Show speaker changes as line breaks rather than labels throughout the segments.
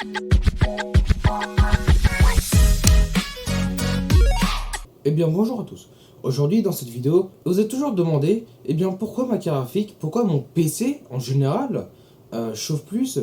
Eh bien bonjour à tous. Aujourd'hui dans cette vidéo, vous êtes toujours demandé pourquoi ma carte graphique, pourquoi mon PC en général chauffe plus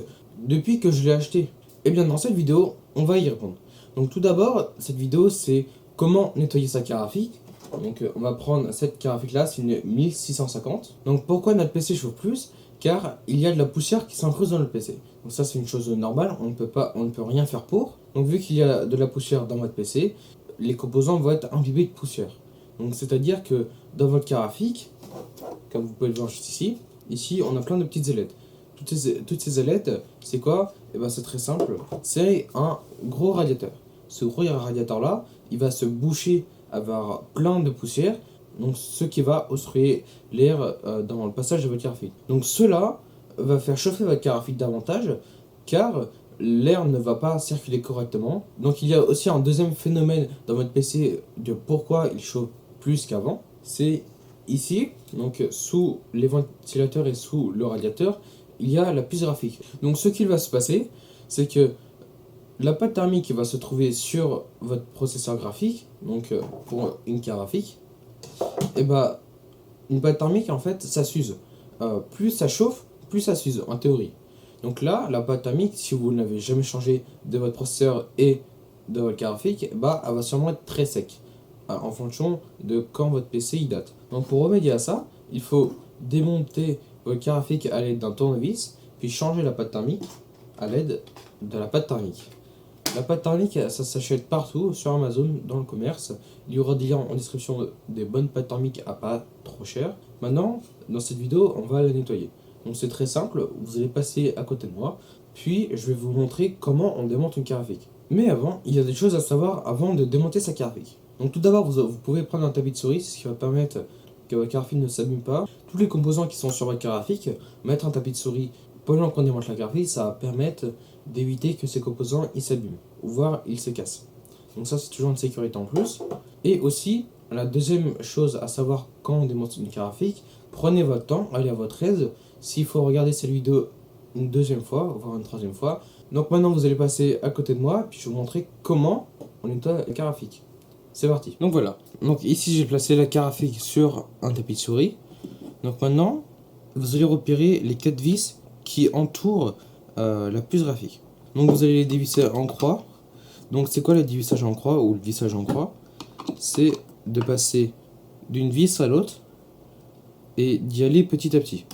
depuis que je l'ai acheté. Eh bien dans cette vidéo, on va y répondre. Donc tout d'abord, cette vidéo c'est comment nettoyer sa carte graphique. Donc on va prendre cette carte graphique là, c'est une 1650. Donc pourquoi notre PC chauffe plus? Car il y a de la poussière qui s'incruste dans le PC. Donc ça c'est une chose normale, on ne peut rien faire pour. Donc vu qu'il y a de la poussière dans votre PC, les composants vont être imbibés de poussière. Donc c'est-à-dire que dans votre carte graphique, comme vous pouvez le voir juste ici, on a plein de petites ailettes. Toutes ces ailettes, c'est quoi? Eh ben c'est très simple, c'est un gros radiateur. Ce gros radiateur là, il va se boucher avec plein de poussière, donc ce qui va obstruer l'air dans le passage de votre carte graphique. Donc cela va faire chauffer votre carte graphique davantage, car l'air ne va pas circuler correctement. Donc il y a aussi un deuxième phénomène dans votre PC de pourquoi il chauffe plus qu'avant. C'est ici, donc sous les ventilateurs et sous le radiateur, il y a la puce graphique. Donc ce qu'il va se passer, c'est que la pâte thermique va se trouver sur votre processeur graphique, donc pour une carte graphique, et bah une pâte thermique en fait ça s'use. Plus ça chauffe, plus ça s'use en théorie. Donc là, la pâte thermique, si vous n'avez jamais changé de votre processeur et de votre carte graphique, bah elle va sûrement être très sec en fonction de quand votre PC il date. Donc pour remédier à ça, il faut démonter votre carte graphique à l'aide d'un tournevis, puis changer la pâte thermique à l'aide de la pâte thermique. La pâte thermique, ça s'achète partout sur Amazon dans le commerce. Il y aura des liens en description des bonnes pâtes thermiques à pas trop cher. Maintenant, dans cette vidéo, on va la nettoyer. Donc c'est très simple, vous allez passer à côté de moi, puis je vais vous montrer comment on démonte une carte graphique. Mais avant, il y a des choses à savoir avant de démonter sa carte graphique. Donc tout d'abord, vous pouvez prendre un tapis de souris, ce qui va permettre que votre carte graphique ne s'abîme pas. Tous les composants qui sont sur votre carte graphique, mettre un tapis de souris pendant qu'on démonte la carte graphique, ça va permettre d'éviter que ces composants ils s'abîment, ou voire ils se cassent. Donc ça c'est toujours une sécurité en plus. Et aussi, la deuxième chose à savoir quand on démonte une carte graphique, prenez votre temps, allez à votre aise. S'il faut regarder cette vidéo une deuxième fois, voire une troisième fois. Donc maintenant vous allez passer à côté de moi, puis je vais vous montrer comment on nettoie la carte graphique. C'est parti. Donc voilà. Donc ici j'ai placé la carte graphique sur un tapis de souris. Donc maintenant, vous allez repérer les 4 vis qui entourent la puce graphique. Donc vous allez les dévisser en croix. Donc c'est quoi le dévissage en croix ou le vissage en croix? C'est de passer d'une vis à l'autre et d'y aller petit à petit.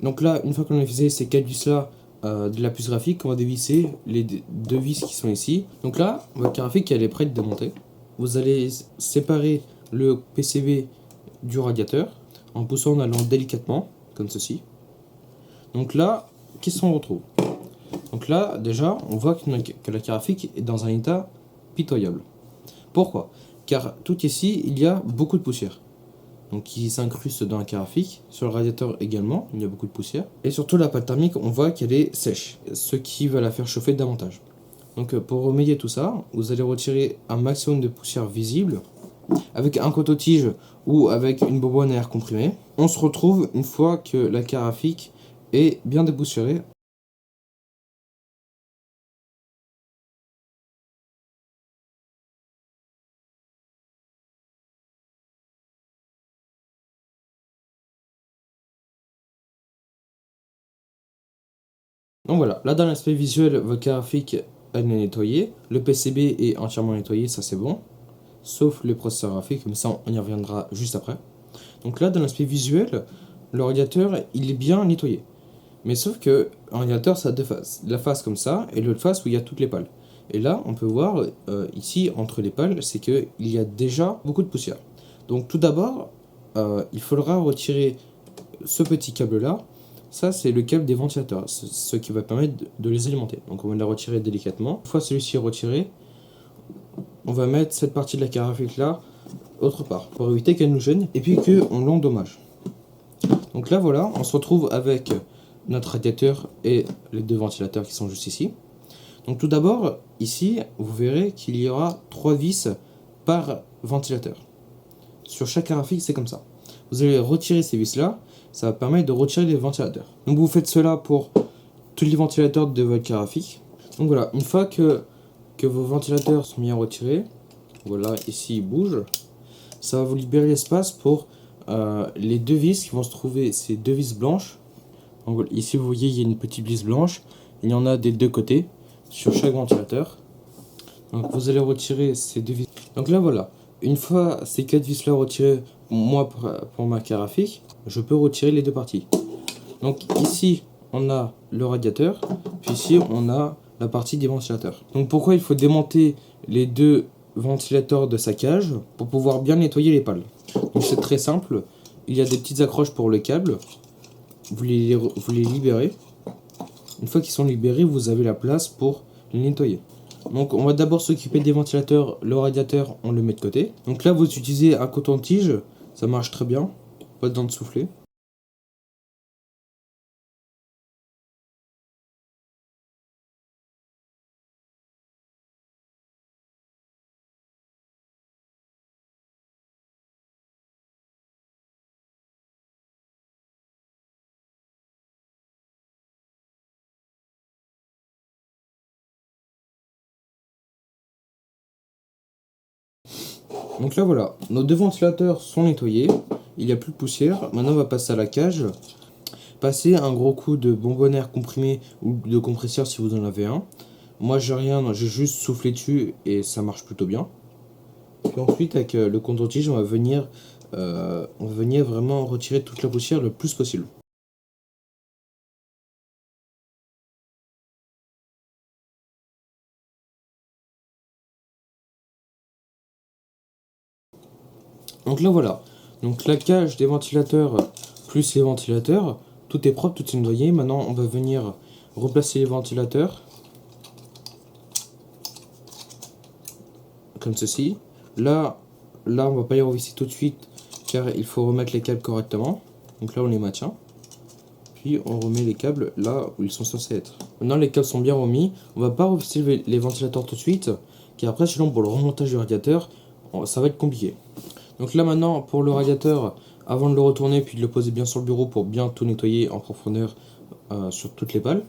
Donc là, une fois qu'on a visé ces 4 vis là de la puce graphique, on va dévisser les 2 vis qui sont ici. Donc là, votre carte graphique elle est prête de monter. Vous allez séparer le PCB du radiateur en poussant en allant délicatement, comme ceci. Donc là, qu'est-ce qu'on retrouve? Donc là, déjà, on voit que la carte graphique est dans un état pitoyable. Pourquoi? Car tout ici, il y a beaucoup de poussière. Donc qui s'incruste dans la carte graphique. Sur le radiateur également, il y a beaucoup de poussière. Et surtout la pâte thermique, on voit qu'elle est sèche, ce qui va la faire chauffer davantage. Donc pour remédier tout ça, vous allez retirer un maximum de poussière visible avec un coton-tige ou avec une bonbonne à air comprimé. On se retrouve une fois que la carte graphique est bien dépoussiérée. Donc voilà, là dans l'aspect visuel, votre carte graphique elle est nettoyée. Le PCB est entièrement nettoyé, ça c'est bon. Sauf le processeur graphique, comme ça on y reviendra juste après. Donc là dans l'aspect visuel, le radiateur il est bien nettoyé. Mais sauf que un radiateur ça a deux faces. La face comme ça et l'autre face où il y a toutes les pales. Et là on peut voir ici entre les pales, c'est qu'il y a déjà beaucoup de poussière. Donc tout d'abord, il faudra retirer ce petit câble là. Ça c'est le câble des ventilateurs, ce qui va permettre de les alimenter. Donc on va le retirer délicatement. Une fois celui-ci retiré, on va mettre cette partie de la carte graphique là autre part pour éviter qu'elle nous gêne et puis qu'on l'endommage. Donc là voilà, on se retrouve avec notre radiateur et les deux ventilateurs qui sont juste ici. Donc tout d'abord, ici, vous verrez qu'il y aura 3 vis par ventilateur. Sur chaque carte graphique, c'est comme ça. vous allez retirer ces vis-là, ça va permettre de retirer les ventilateurs. Donc vous faites cela pour tous les ventilateurs de votre carafique. Donc voilà, une fois que vos ventilateurs sont bien retirés, voilà, ici ils bougent, ça va vous libérer l'espace pour les deux vis qui vont se trouver, ces deux vis blanches. Donc voilà, ici vous voyez, il y a une petite vis blanche, il y en a des deux côtés, sur chaque ventilateur. Donc vous allez retirer ces deux vis. Donc là voilà, une fois ces quatre vis là retirées, moi pour ma carafique, je peux retirer les deux parties. Donc ici on a le radiateur, puis ici on a la partie des ventilateurs. Donc pourquoi il faut démonter les deux ventilateurs de sa cage pour pouvoir bien nettoyer les pales. Donc c'est très simple, il y a des petites accroches pour le câble, vous les libérez. Une fois qu'ils sont libérés, vous avez la place pour les nettoyer. Donc on va d'abord s'occuper des ventilateurs, le radiateur on le met de côté. Donc là vous utilisez un coton-tige, ça marche très bien, pas besoin de souffler. Donc là voilà, nos deux ventilateurs sont nettoyés, il n'y a plus de poussière. Maintenant on va passer à la cage. Passez un gros coup de bonbonne comprimé ou de compresseur si vous en avez un. Moi j'ai rien, j'ai juste soufflé dessus et ça marche plutôt bien. Puis ensuite avec le coton-tige on va venir vraiment retirer toute la poussière le plus possible. Donc là voilà, donc la cage des ventilateurs plus les ventilateurs, tout est propre, tout est nettoyé. Maintenant on va venir replacer les ventilateurs comme ceci. Là on va pas les revisser tout de suite car il faut remettre les câbles correctement. Donc là on les maintient. Puis on remet les câbles là où ils sont censés être. Maintenant les câbles sont bien remis, on va pas revisser les ventilateurs tout de suite car après sinon pour le remontage du radiateur ça va être compliqué. Donc là maintenant pour le radiateur, avant de le retourner puis de le poser bien sur le bureau pour bien tout nettoyer en profondeur sur toutes les pales,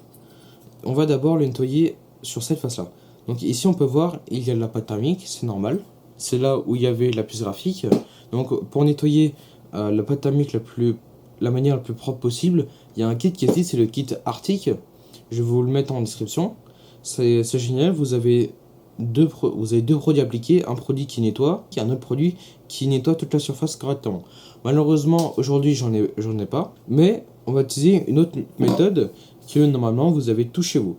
on va d'abord le nettoyer sur cette face là. Donc ici on peut voir il y a de la pâte thermique, c'est normal. C'est là où il y avait la puce graphique. Donc pour nettoyer la pâte thermique la manière la plus propre possible, il y a un kit qui existe, c'est le kit Arctic. Je vais vous le mettre en description. C'est génial, vous avez deux produits appliqués, un produit qui nettoie, et un autre produit qui nettoie toute la surface correctement. Malheureusement, aujourd'hui, j'en ai pas, mais on va utiliser une autre méthode que normalement vous avez tout chez vous.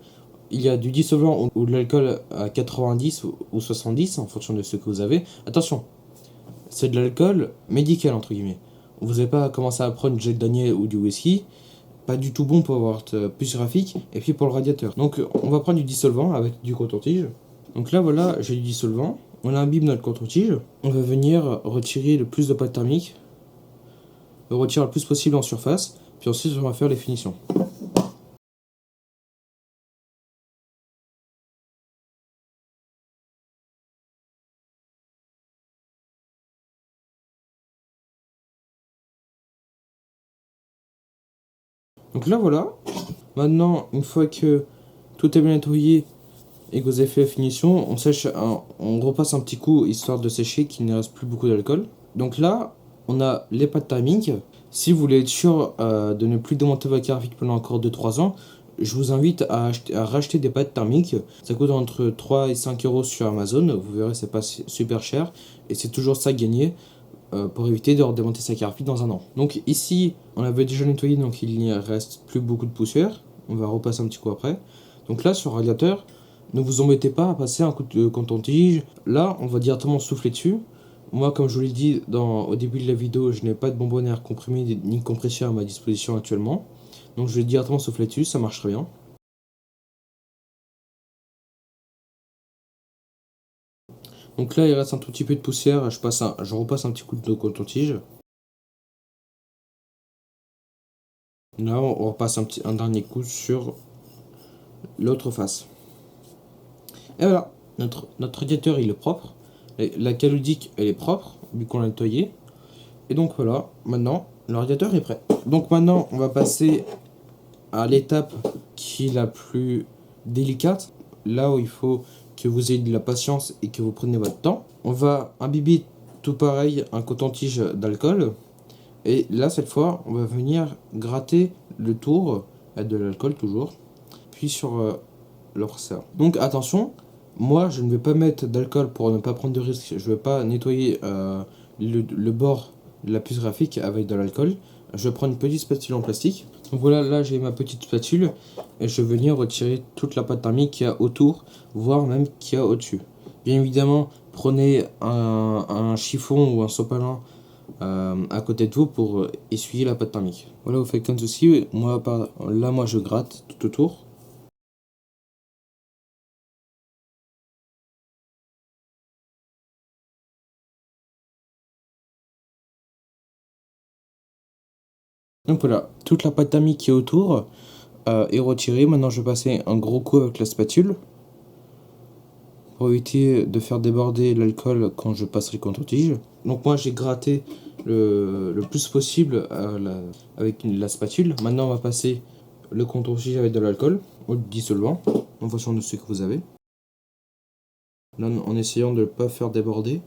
Il y a du dissolvant ou de l'alcool à 90 ou 70 en fonction de ce que vous avez. Attention, c'est de l'alcool médical entre guillemets. Vous n'avez pas commencé à prendre du Jack Daniel ou du whisky, pas du tout bon pour votre puce graphique et puis pour le radiateur. Donc on va prendre du dissolvant avec du coton-tige. Donc là voilà, j'ai du dissolvant, on imbibe notre coton-tige, on va venir retirer le plus de pâte thermique, le retirer le plus possible en surface, puis ensuite on va faire les finitions. Donc là voilà, maintenant une fois que tout est bien nettoyé et que vous avez fait la finition, on repasse un petit coup histoire de sécher qu'il ne reste plus beaucoup d'alcool. Donc là, on a les pâtes thermiques. Si vous voulez être sûr de ne plus démonter votre carafique pendant encore 2-3 ans, je vous invite à racheter des pâtes thermiques. Ça coûte entre 3 et 5 euros sur Amazon. Vous verrez, c'est pas super cher. Et c'est toujours ça gagner pour éviter de redémonter sa carafique dans un an. Donc ici, on avait déjà nettoyé, donc il n'y reste plus beaucoup de poussière. On va repasser un petit coup après. Donc là, sur le radiateur, ne vous embêtez pas à passer un coup de coton-tige. Là, on va directement souffler dessus. Moi, comme je vous l'ai dit au début de la vidéo, je n'ai pas de bonbonne à air comprimé ni de compresseur à ma disposition actuellement. Donc je vais directement souffler dessus, ça marche très bien. Donc là, il reste un tout petit peu de poussière, je repasse un petit coup de coton-tige. Là, on repasse un dernier coup sur l'autre face. Et voilà, notre radiateur il est propre. La caloïdique elle est propre, vu qu'on l'a nettoyé. Et donc voilà, maintenant le radiateur est prêt. Donc maintenant on va passer à l'étape qui est la plus délicate, là où il faut que vous ayez de la patience et que vous preniez votre temps. On va imbiber tout pareil un coton-tige d'alcool. Et là, cette fois, on va venir gratter le tour avec de l'alcool toujours, puis sur le brasseur. Donc attention, moi je ne vais pas mettre d'alcool pour ne pas prendre de risque. Je ne vais pas nettoyer le bord de la puce graphique avec de l'alcool. Je prends une petite spatule en plastique. Donc voilà, là j'ai ma petite spatule et je vais venir retirer toute la pâte thermique qu'il y a autour, voire même qu'il y a au-dessus. Bien évidemment, prenez un chiffon ou un sopalin à côté de vous pour essuyer la pâte thermique. Voilà, vous faites comme ceci. Moi, moi je gratte tout autour. Donc voilà, toute la pâte thermique qui est autour est retirée. Maintenant, je vais passer un gros coup avec la spatule pour éviter de faire déborder l'alcool quand je passerai le contre-tige. Donc moi, j'ai gratté le plus possible avec la spatule. Maintenant, on va passer le contre-tige avec de l'alcool ou du dissolvant en fonction de ce que vous avez. Là, en essayant de ne pas faire déborder.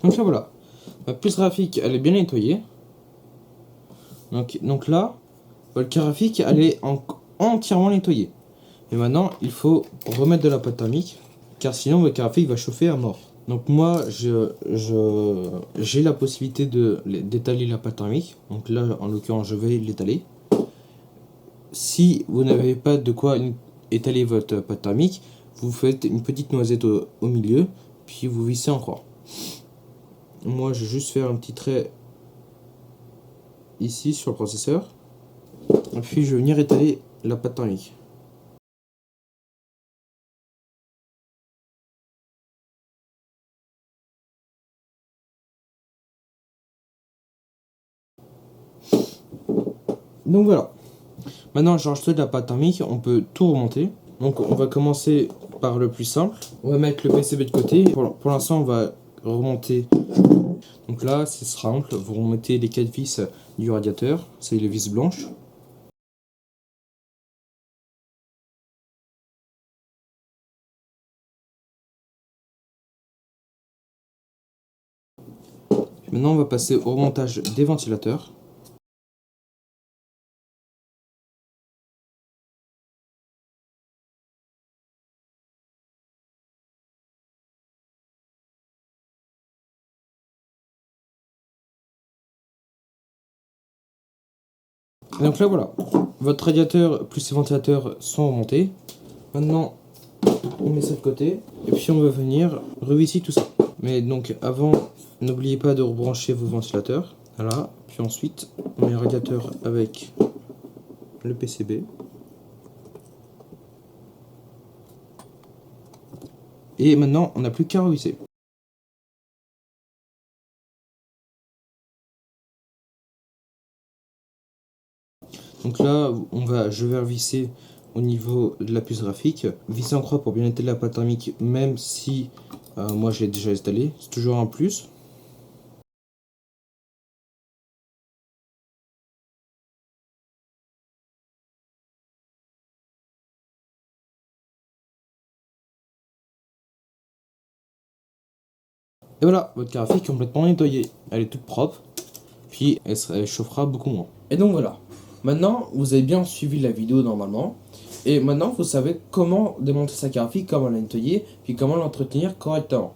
Donc là voilà, ma puce graphique elle est bien nettoyée. Donc là, votre carte graphique elle est entièrement nettoyée. Et maintenant il faut remettre de la pâte thermique, car sinon votre carte graphique va chauffer à mort. Donc moi j'ai la possibilité d'étaler la pâte thermique. Donc là en l'occurrence je vais l'étaler. Si vous n'avez pas de quoi étaler votre pâte thermique, vous faites une petite noisette au milieu, puis vous vissez en croix. Moi je vais juste faire un petit trait ici sur le processeur, et puis je vais venir étaler la pâte thermique. Donc voilà, maintenant j'ai rajouté de la pâte thermique, on peut tout remonter. Donc on va commencer par le plus simple, on va mettre le PCB de côté. Pour l'instant on va remonter. Donc là c'est simple, vous remettez les 4 vis du radiateur, c'est les vis blanches. Maintenant on va passer au remontage des ventilateurs. Et donc là voilà, votre radiateur plus les ventilateurs sont remontés. Maintenant on met ça de côté et puis on va venir revisser tout ça. Mais donc avant, n'oubliez pas de rebrancher vos ventilateurs. Voilà, puis ensuite on met le radiateur avec le PCB. Et maintenant on n'a plus qu'à revisser. Donc là je vais revisser au niveau de la puce graphique. Visser en croix pour bien étaler la pâte thermique, même si moi je l'ai déjà installé, c'est toujours un plus. Et voilà, votre carte graphique est complètement nettoyée. Elle est toute propre, puis elle chauffera beaucoup moins. Et donc voilà, maintenant vous avez bien suivi la vidéo normalement. Et maintenant vous savez comment démonter sa carte graphique, comment la nettoyer, puis comment l'entretenir correctement.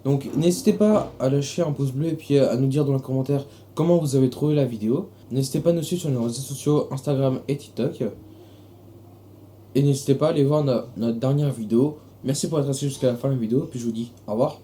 Donc n'hésitez pas à lâcher un pouce bleu et puis à nous dire dans les commentaires comment vous avez trouvé la vidéo. N'hésitez pas à nous suivre sur nos réseaux sociaux Instagram et TikTok. Et n'hésitez pas à aller voir notre dernière vidéo. Merci pour être resté jusqu'à la fin de la vidéo, puis je vous dis au revoir.